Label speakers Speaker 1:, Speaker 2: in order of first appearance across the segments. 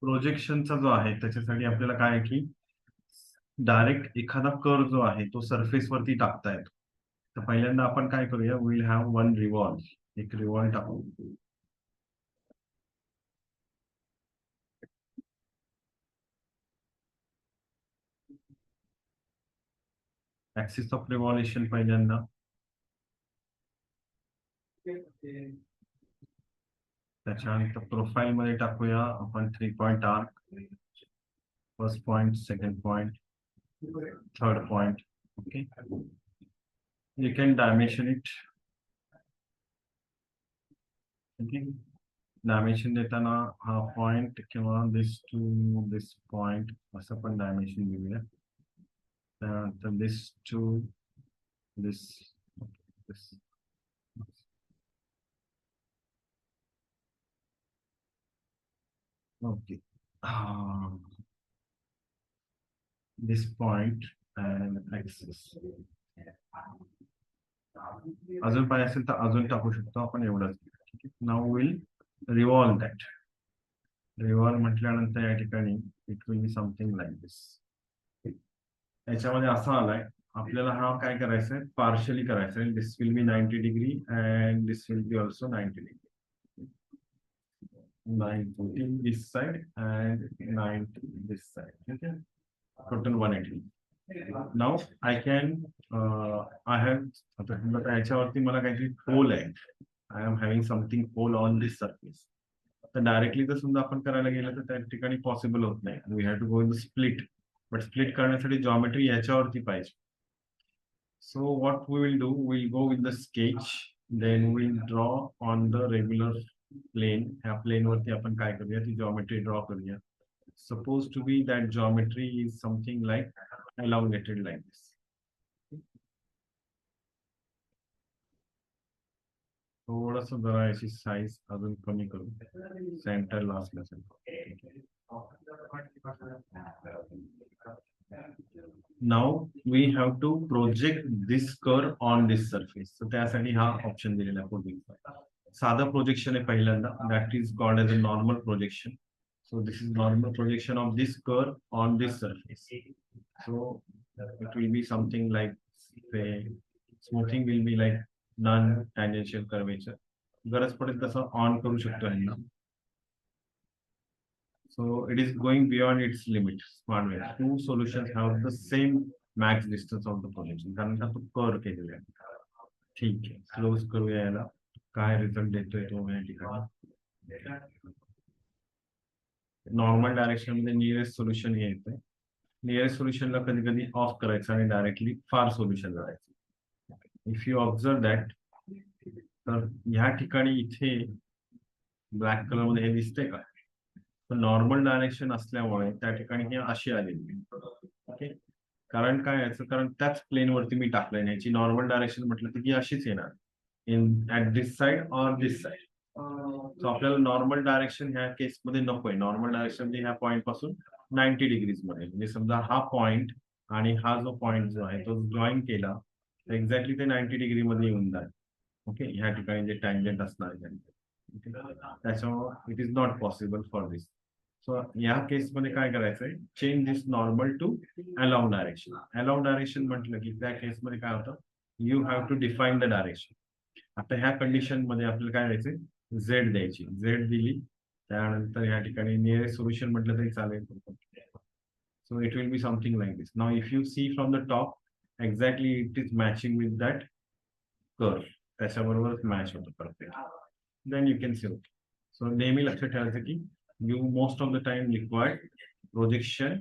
Speaker 1: प्रोजेक्शनचा जो आहे त्याच्यासाठी आपल्याला काय आहे की डायरेक्ट एखादा कर्व जो आहे तो सरफेस वरती टाकता येतो. तर पहिल्यांदा आपण काय करूया, विल हॅव वन रिवॉल्व, एक रिवॉल्व टाकू. ऍक्सिस ऑफ रिव्हॉल्युशन पहिल्यांदा. त्याच्यानंतर प्रोफाईल मध्ये टाकूया आपण 3 point arc. First point, second point, third point. Okay, you can dimension it. Okay, dimension देताना हा पॉइंट किंवा दिस टू दिस पॉइंट असं पण डायमेन्शन देऊया. त्यानंतर this to this this. Okay, this point and axis. अजून पाहिजे असेल तर अजून टाकू शकतो आपण, एवढंच. ठीक आहे, now will revolve that. Revolve म्हटल्यानंतर या ठिकाणी it will be something like this. याच्यामध्ये असा आलाय आपल्याला, हा काय करायचा आहे, पार्शली करायचा आहे. This will be 90 degree and this will be also 90 degree. 90 this side and 90 this side. Okay, total 180. Now I can I have आता याच्यावरती मला काहीतरी होल आहे. I am having something hole on this surface. तर directly जर समजा आपण करायला गेलं तर त्या ठिकाणी पॉसिबल होत नाही. We have to go in the split. But split करण्यासाठी जॉमेट्री याच्यावरती पाहिजे. So what we will do, we'll go with the sketch, then we'll draw on the regular plane. ह्या प्लेन वरती आपण काय करूया, ती geometry draw करूया. Supposed to be that geometry is something like elongated like this. थोडस जरा याची साईज अजून कमी करू, सेंटरला असल्यासाठी. Now we have to project this curve on this surface. So त्यासाठी हा ऑप्शन दिलेला आहे प्रोजेक्ट. साधा प्रोजेक्शन आहे पहिल्यांदा, that is called as a normal projection. So this is normal projection of this curve on this surface. So it will be something like, say, smoothing will be like non-tangential curvature. गरज पडेल तसं on करू शकतो ह्यांना. So it is going beyond its limit. Smart way. Two solutions have the same max distance of the projection. कारण का तो curve केलेला आहे. ठीक आहे, क्लोज करूया याला. काय रिझल्ट देतोय तो या ठिकाणी. नॉर्मल डायरेक्शन मध्ये नियरेस्ट सोल्युशन हे येतंय. नियरेस्ट सोल्युशनला कधी कधी ऑफ करायचं आणि डायरेक्टली फार सोल्युशन करायचं. इफ यू ऑब्झर्व दॅट, तर ह्या ठिकाणी इथे ब्लॅक कलर मध्ये हे दिसतंय का, नॉर्मल डायरेक्शन असल्यामुळे त्या ठिकाणी ही अशी आलेली. ओके, कारण काय याचं कारण त्याच प्लेन वरती मी टाकलंय. याची नॉर्मल डायरेक्शन म्हटलं तर ती अशीच येणार, in at this side or this side. So आपल्याला नॉर्मल डायरेक्शन ह्या केसमध्ये नकोय. नॉर्मल डायरेक्शन म्हणजे ह्या पॉईंट पासून 90 डिग्रीज मध्ये, म्हणजे समजा हा पॉईंट आणि हा जो पॉईंट जो आहे तो जॉईन केला तर एक्झॅक्टली ते 90 डिग्री मध्ये येऊन जाईल. ओके, ह्या ठिकाणी जे टँजंट असणार आहे त्याच्यामुळे it is not possible for this. So या केसमध्ये काय करायचंय, change this normal to along direction. Along direction म्हटलं की त्या केसमध्ये काय होतं, you have to define the direction. आता ह्या कंडिशन मध्ये आपल्याला काय द्यायचंय, झेड द्यायची. झेड दिली त्यानंतर या ठिकाणी नियरेस्ट सोल्युशन म्हटलं तरी चालेल. So it will be something like this. Now if you see from the top, exactly it is matching with that curve. त्याच्याबरोबरच मॅच होतं perfect. Then you can see. Okay, so नेहमी लक्षात ठेवायचं की you most of the time require projection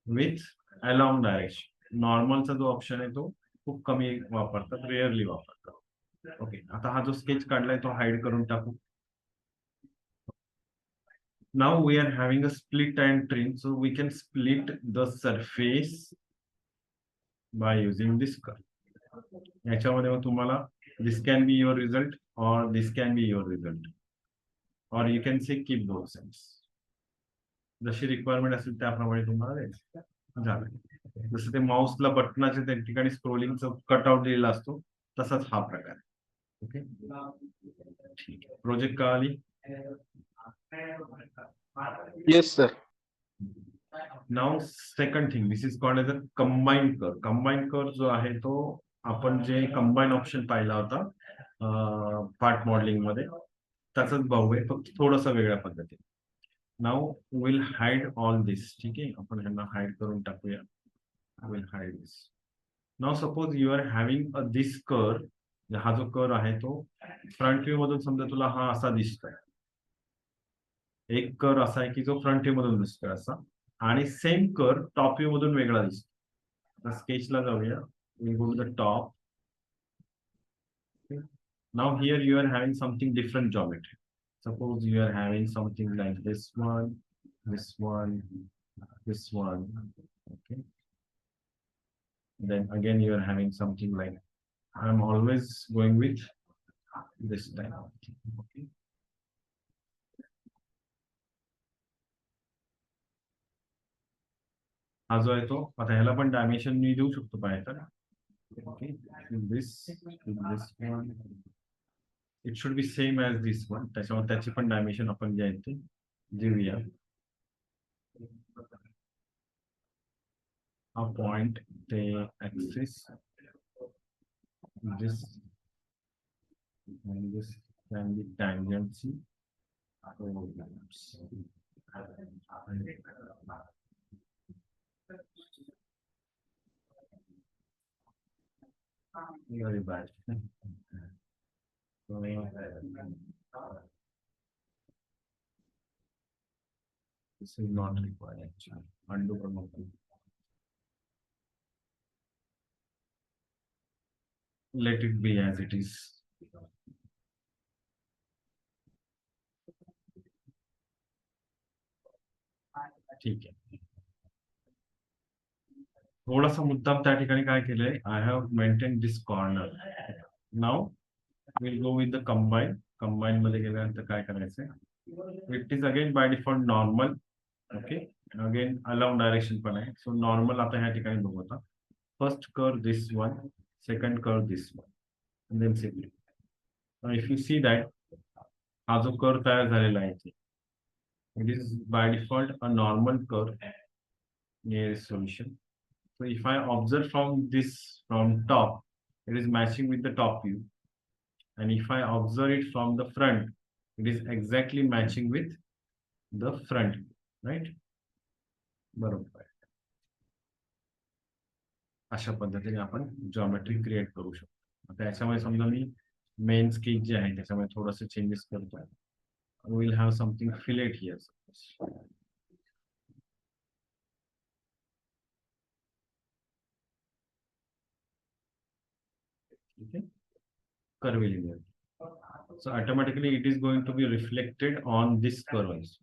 Speaker 1: with along direction. नॉर्मलचा जो option आहे तो खूप कमी वापरतात, रेअरली वापरतात. ओके, आता हा जो स्केच काढलाय तो हाईड करून टाकू. Now we are having a split and trim, so we can split the surface by using this curve. याच्यामध्ये मग तुम्हाला this can be your result or this can be your result, or you can say keep both sides. जशी requirement असेल त्याप्रमाणे तुम्हाला द्यायचं झालं. जसं ते माऊसला बटनाच्या त्या ठिकाणी स्क्रोलिंगचा कटआउट दिलेला असतो तसाच हा प्रकार. ओके, ठीक आहे. प्रोजेक्ट कळाली.
Speaker 2: Yes, sir.
Speaker 1: Now second thing, this is called as a combine curve. Combine curve जो आहे तो आपण जे कंबाईन ऑप्शन पाहिला होता पार्ट मॉडेलिंग मध्ये, त्याचाच भाऊ आहे, फक्त थोडस वेगळ्या पद्धतीने. Now will hide all this. ठीक आहे, आपण ह्यांना हाईड करून टाकूया. Will hide this. Now suppose you are having a this curve. हा जो कर्व आहे तो फ्रंट व्ह्यू मधून समजा तुला हा असा दिसतोय. एक कर्व असा आहे की जो फ्रंट व्ह्यू मधून दिसतोय असा, आणि सेम कर्व टॉप व्ह्यू मधून वेगळा दिसतो. आता स्केचला जाऊया. We go to the top. Okay. Now here you are having something different geometry. Suppose you are having something like this one, this one, this one. Okay. Then again you are having something like, I'm always going with this type. Okay. हा जो आहे तो आता ह्याला पण dimension मी देऊ शकतो बाहेर. Okay, this one, it should be same as this one. त्याच्यामुळे त्याची पण डायमेन्शन आपण जे आहे ते देऊया. हा पॉइंट ते axis, this and this can be tangency. Very bad. So, this is not required actually. Undo promotion. Let it be as it is. ठीक आहे. थोडासा मुद्दाम त्या ठिकाणी काय केलंय, I have maintain this corner. Now will go with the combine. Combine मध्ये गेल्यानंतर काय करायचंय, it is again by default normal. Okay, again allowed direction पण आहे. सो नॉर्मल आता ह्या ठिकाणी बघू. आता first curve this one, second curve this one, and then simply. Now if you see that हा जो कर्व तयार झालेला आहे, it is by default a normal curve nearest solution. So if I observe from this, from top, it is matching with the top view, and if I observe it from the front, it is exactly matching with the front view, right? बरोबर. अशा पद्धतीने आपण geometry create करू शकतो. आता याच्यामध्ये समजा मी main sketch जे आहे त्याच्यामध्ये थोडंसं चेंजेस करतो. We'll have something fillet here. Okay, curvilinear. So automatically it is going to be reflected on this curve also.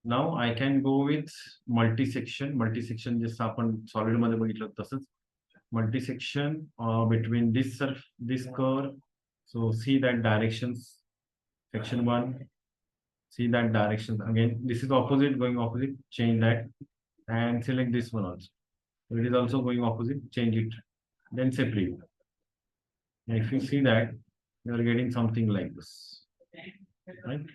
Speaker 1: Now I can go with multi-section. Multi-section जसं आपण सॉलिड मध्ये बघितलं तसंच multi-section between this curve. So see that directions. Section 1. See that direction. Again, this is opposite, going opposite. Change that and select this one also. So it is also going opposite. Change it. Then separate. And if you see that, you are getting something like this, right?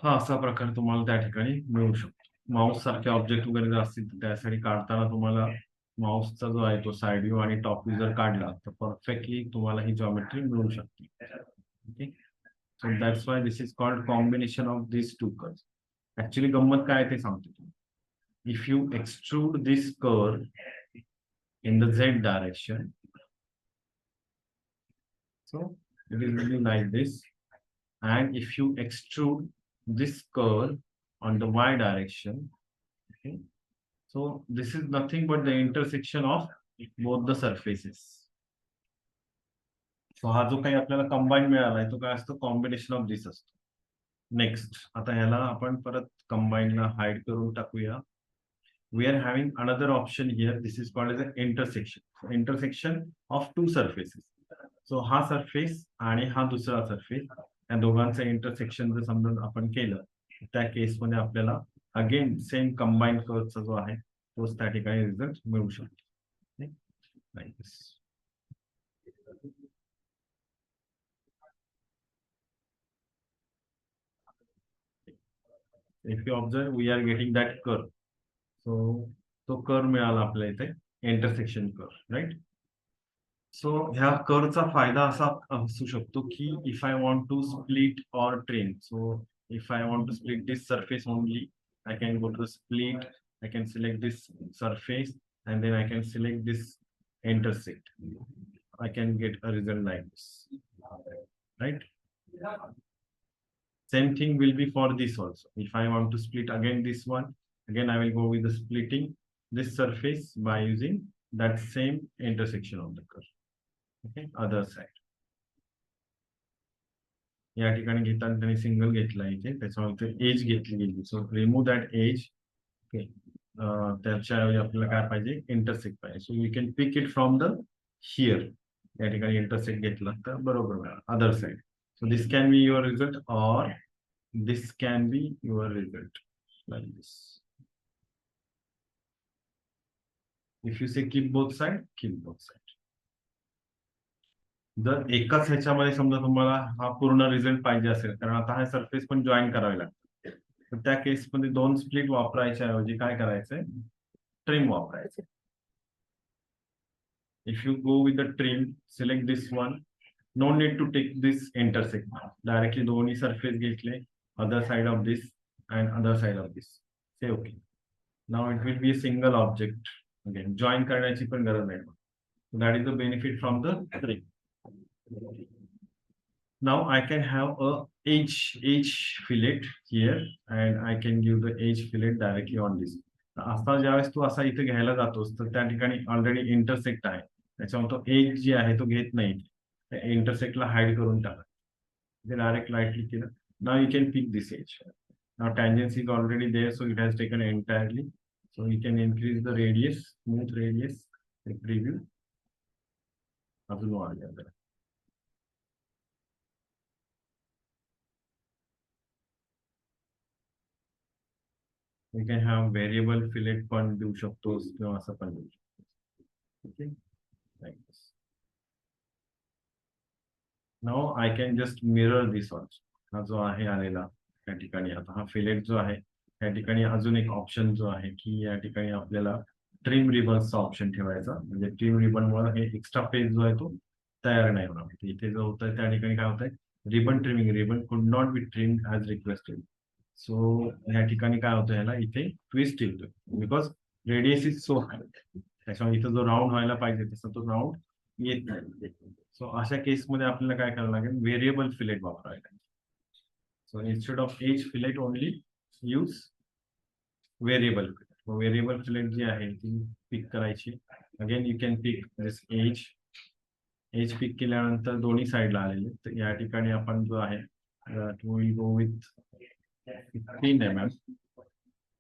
Speaker 1: हा असा प्रकार तुम्हाला त्या ठिकाणी मिळू शकतो. Mouse सारखे object वगैरे जर असतील तर त्यासाठी काढताना तुम्हाला माऊसचा जो आहे तो साइड व्ह्यू आणि टॉप व्ह्यू जर काढला तर परफेक्टली तुम्हाला ही जॉमेट्री मिळू शकते. Okay, so that's why this is called combination of this to curves. Actually गंमत काय ते सांगतो तुम्ही. If you extrude this curve in the Z direction, so it is really like this, and if you extrude this curve on the Y direction, okay, so this is nothing but the intersection of both the surfaces. So हा जो काही आपल्याला combine मिळाला आहे तो काय असतो, combination of this असतो. नेक्स्ट, आता ह्याला आपण परत कंबाईनला हाईड करून टाकूया. We are having another option here. This is called as an intersection. So, intersection of two surfaces. So हा सरफेस आणि हा दुसरा सरफेस, या दोघांचं इंटरसेक्शन जर समजा आपण केलं त्या केसमध्ये आपल्याला अगेन सेम कंबाईन कर्वचा जो आहे तोच त्या ठिकाणी रिझल्ट मिळू शकतो. like this. If you observe, we are getting that curve. So तो curve मिळाला आपल्या इथे intersection curve, right? So ह्या कर्वचा फायदा असा असू शकतो की if I want to split or trim, so if I want to split this surface only, I can go to the split, I can select this surface, and then I can select this intersect. I can get a result like this, right? Same thing will be for this also. If I want to split again this one, again I will go with the splitting this surface by using that same intersection of the curve. Okay, other side. या ठिकाणी घेताना त्यांनी single घेतला इथे, त्याच्यामध्ये edge घेतली गेली. So remove that edge. Okay, त्याच्याऐवजी आपल्याला काय पाहिजे, इंटरसेक्ट पाहिजे. So you can pick it from the here. या ठिकाणी इंटरसेक्ट घेतला तर बरोबर मिळालं. Other side. So this can be your result or this can be your result like this. If you say keep both side, keep both side. जर एकाच ह्याच्यामध्ये समजा तुम्हाला हा पूर्ण रिझल्ट पाहिजे असेल, कारण आता हा सरफेस पण जॉईन करावे लागते, तर त्या केसमध्ये दोन स्प्लिट वापरायच्या ऐवजी काय करायचंय, ट्रिम वापरायचं. If you go with the trim, select this one, no need to take this intersect. Directly दोन्ही सरफेस घेतले, other side of this and other side of this. Say okay. Now it will be a single object. Again, join करण्याची पण गरज नाही. So that is the benefit from the trim. Now I can have a edge fillet here, and I can give the edge fillet directly on this. असा ज्यावेळेस तू असा इथे घ्यायला जातोस तर त्या ठिकाणी ऑलरेडी इंटरसेक्ट आहे, त्याच्यामुळे तो एज जी आहे तो घेत नाही, इंटरसेक्टला हाईड करून टाका. डायरेक्ट राईट क्लिक केलं. Now you can pick this edge. Now tangents is already there, so it has taken entirely. So you can increase the radius, smooth radius, like preview. You can have variable fillet पण देऊ शकतोस किंवा असं पण देऊ शकतोस. Okay, like this. Now I can just mirror this also. हा जो आहे आलेला त्या ठिकाणी, आता हा फिलेट जो आहे त्या ठिकाणी अजून एक ऑप्शन जो आहे की या ठिकाणी आपल्याला ट्रिम रिबन्सचा ऑप्शन ठेवायचा. म्हणजे ट्रिम रिबन मुळे हे एक्स्ट्रा पेज जो आहे तो तयार नाही होणार. इथे जो होत त्या ठिकाणी काय होत आहे, ribbon trimming, ribbon could not be trimmed as requested. So या ठिकाणी काय होतं, ह्याला इथे ट्विस्ट येतोय because radius is so high. त्याच्यामुळे इथं जो राऊंड व्हायला पाहिजे तसा तो राऊंड येत नाही. सो अशा केसमध्ये आपल्याला काय करावं लागेल, व्हेरिएबल फिलेट वापरायला लागेल. So instead of edge fillet only, use variable fillet. So variable fillet जी आहे ती पिक करायची. Again you can pick this edge. Edge pick केल्यानंतर दोन्ही साईडला आलेले, तर या ठिकाणी आपण जो आहे we will go with 15 mm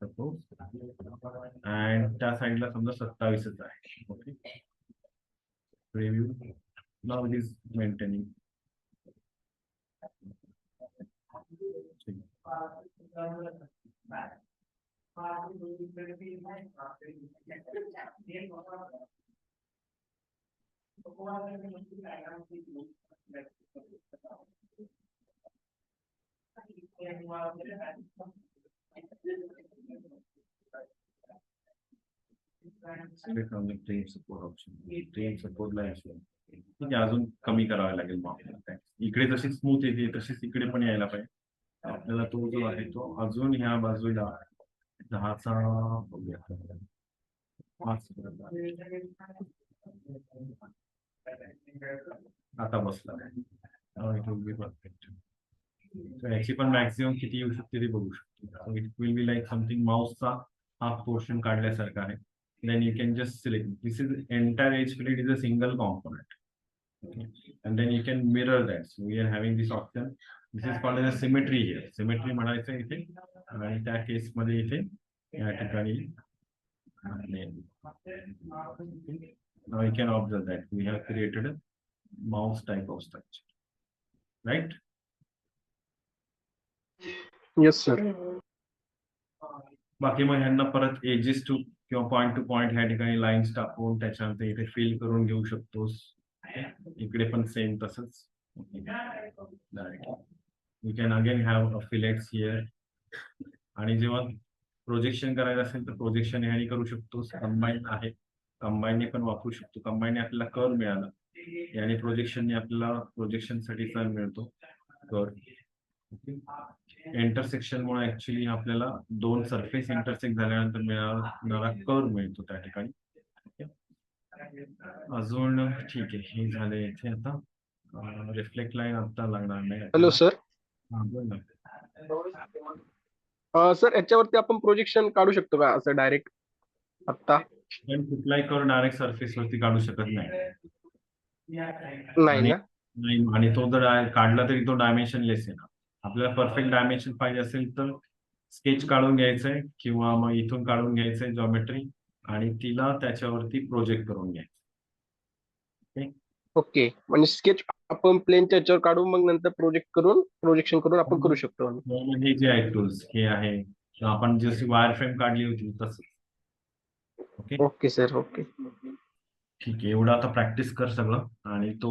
Speaker 1: suppose, and त्या साईडला समजा 27च आहे. Okay, preview. Now it is maintaining. Select on the frame support option. Frame support ला ठीक आहे, अजून कमी करावे लागेल मग आपल्याला. इकडे जशी स्मूथ येते तशीच इकडे पण यायला पाहिजे. आपल्याला तो जो आहे तो अजून ह्या बाजूला 10चा बघूया, 5 आता बसला परफेक्ट. याची पण मॅक्सिमम किती येऊ शकते ते बघू शकतो. It will be like something माउसचा हाफ पोर्शन काढल्यासारखं आहे. Then you can just select. This is entire edge fillet is a single component. Okay. And then you can mirror that. So we are having this option. This is called as a symmetry here. Symmetry म्हणायचं इथे, आणि त्या case मध्ये इथे या ठिकाणी now you can observe that we have created a mouse type of structure, right?
Speaker 2: Yes sir.
Speaker 1: बाकी मग ह्यांना परत एजेस टू किंवा पॉइंट टू पॉइंट ह्या ठिकाणी लाईन्स टाकून त्याच्यानंतर इथे फिल करून घेऊ शकतोस. इकडे पण सेम तसंच. You can again have fillets here. आणि जेव्हा प्रोजेक्शन करायचं असेल तर प्रोजेक्शन ह्याने करू शकतोस. कंबाईन आहे, कंबाईनने पण वापरू शकतो. कंबाईनने आपल्याला कर्व मिळाला आणि प्रोजेक्शनने आपल्याला प्रोजेक्शनसाठी कर्व मिळतो. कर्व इंटरसेक्शन मुळे ऍक्च्युली आपल्याला दोन सरफेस इंटरसेक्ट झाल्यानंतर मिळणारा कर्व मिळतो त्या ठिकाणी. अजून ठीक आहे, हे झाले इथे. आता रिफ्लेक्ट लाईन आता लागणार नाही.
Speaker 2: Hello sir.
Speaker 1: हा, बोल ना.
Speaker 2: सर याच्यावरती आपण प्रोजेक्शन काढू शकतो का असं डायरेक्ट आत्ता?
Speaker 1: पण कुठलाही कर्व डायरेक्ट सरफेस वरती काढू शकत नाही.
Speaker 2: नाही
Speaker 1: आणि
Speaker 2: ना?
Speaker 1: नाही, आणि तो जर काढला तरी तो डायमेन्शनलेस आहे ना. आपल्याला परफेक्ट डायमेन्शन पाहिजे असेल तर स्केच काढून घ्यायचंय किंवा मग इथून काढून घ्यायचंय जॉमेट्री आणि तिला त्याच्यावरती प्रोजेक्ट करून घ्यायचं.
Speaker 2: ओके, म्हणजे स्केच आपण प्लेनच्या याच्यावर काढू, मग नंतर प्रोजेक्शन करून आपण करू शकतो.
Speaker 1: मग हे जे आहे टूल्स हे आहे, आपण जशी वायर फ्रेम काढली होती तसं. Okay,
Speaker 2: okay sir, okay.
Speaker 1: ठीक आहे. एवढं आता प्रॅक्टिस कर सगळं आणि तो